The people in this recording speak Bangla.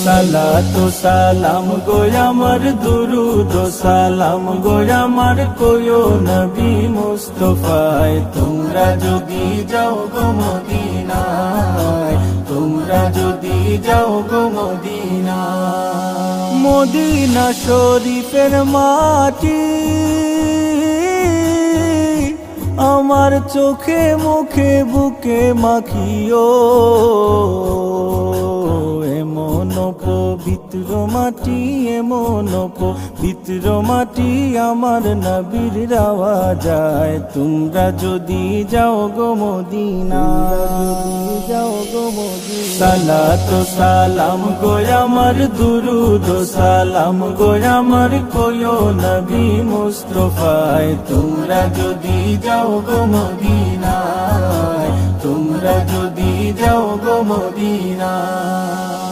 সালাতু সালাম গো আমার দুরুদ সালাম গো আমার কোয়ো নবী মুস্তাফায় তোমরা যদি যাও গো মদিনায় তোমরা যদি যাও গো মদিনায় মদিনা শরীফের মাটি আমার চোখে মুখে বুকে মাখিও এমন পবিত্র মাটি এমন পবিত্র মাটি আমার নবীর রাওয়া যায় তোমরা যদি যাও গো মদিনায় যাও গো মদিনায় সালাতু সালাম গো আমার দুরুদ সালাম গো আমার কোয়ো নবী মুস্তাফায় তোমরা যদি যাও গো মদিনায় তোমরা যদি যাও গো মদিনায়